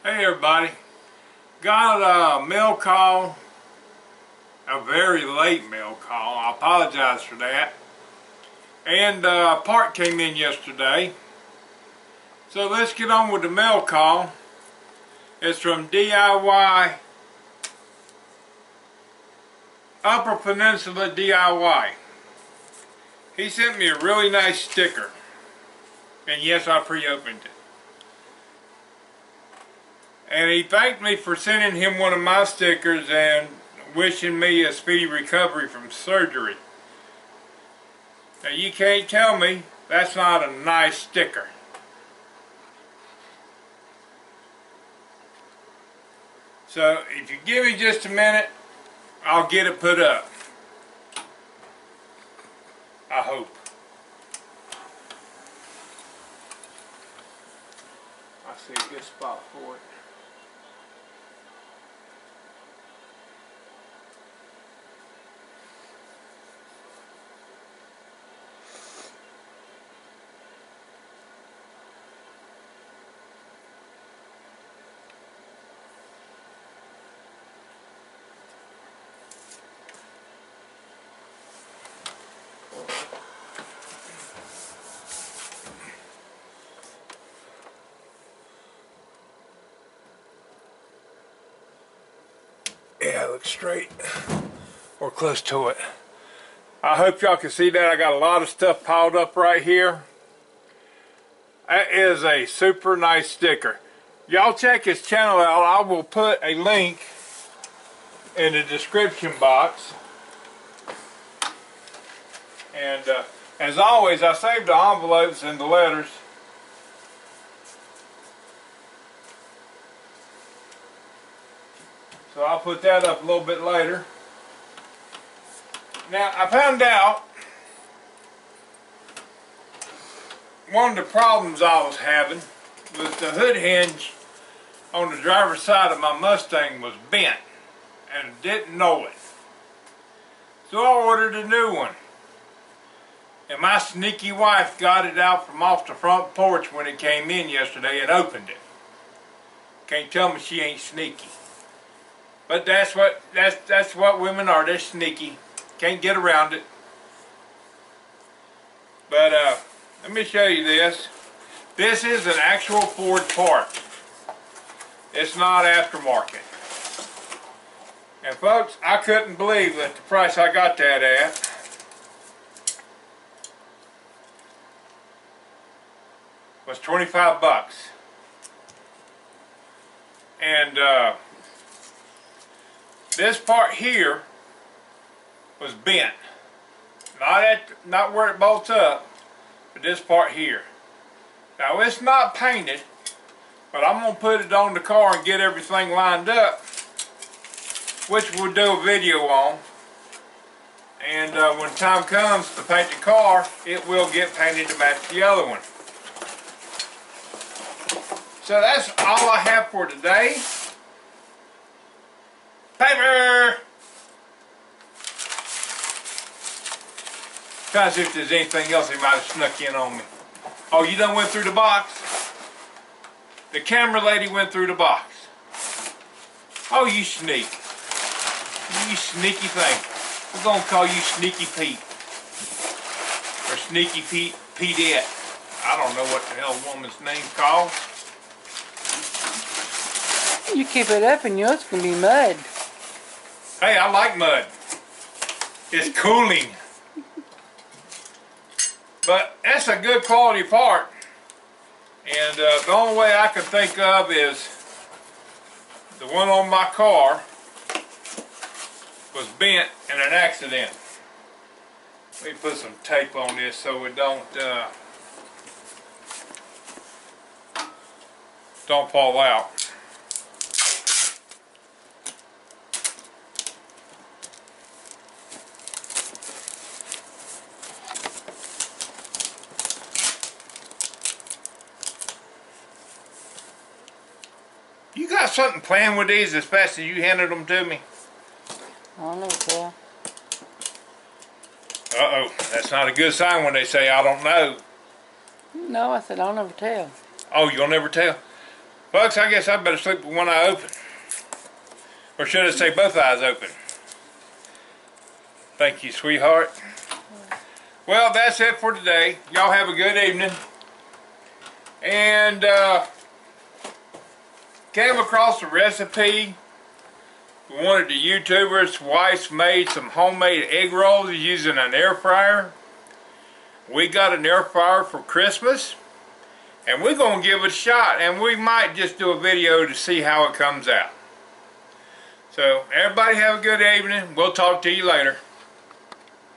Hey everybody, got a mail call, a very late mail call. I apologize for that. And a part came in yesterday. So let's get on with the mail call. It's from DIY, Upper Peninsula DIY. He sent me a really nice sticker. And yes, I pre-opened it. And he thanked me for sending him one of my stickers and wishing me a speedy recovery from surgery. Now you can't tell me that's not a nice sticker. So if you give me just a minute, I'll get it put up. I hope. I see a good spot for it. Yeah, it looks straight, or close to it. I hope y'all can see that. I got a lot of stuff piled up right here. That is a super nice sticker. Y'all check his channel out. I will put a link in the description box. And as always, I saved the envelopes and the letters. So I'll put that up a little bit later. Now, I found out one of the problems I was having was the hood hinge on the driver's side of my Mustang was bent and didn't know it. So I ordered a new one. And my sneaky wife got it out from off the front porch when it came in yesterday and opened it. Can't tell me she ain't sneaky. But that's what women are. They're sneaky. Can't get around it. But let me show you this. This is an actual Ford part. It's not aftermarket. And folks, I couldn't believe that the price I got that at was 25 bucks. And this part here was bent. Not where it bolts up, but this part here. Now it's not painted, but I'm going to put it on the car and get everything lined up, which we'll do a video on. And when time comes to paint the car, it will get painted to match the other one. So that's all I have for today. Paper! Trying to see if there's anything else they might have snuck in on me. Oh, you done went through the box? The camera lady went through the box. Oh, you sneak. You sneaky thing. We're gonna call you Sneaky Pete. Or Sneaky Petette. I don't know what the hell a woman's name's called. You keep it up and yours can be mud. Hey, I like mud. It's cooling. But that's a good quality part. And the only way I can think of is the one on my car was bent in an accident. Let me put some tape on this so it don't fall out. You got something planned with these as fast as you handed them to me? I don't know, Phil. Uh-oh, that's not a good sign when they say, I don't know. No, I said I'll never tell. Oh, you'll never tell? Folks, I guess I better sleep with one eye open. Or should I say both eyes open? Thank you, sweetheart. Well, that's it for today. Y'all have a good evening. And came across a recipe. One of the YouTubers' wife made some homemade egg rolls using an air fryer. We got an air fryer for Christmas, and we're going to give it a shot, and we might just do a video to see how it comes out. So everybody have a good evening. We'll talk to you later.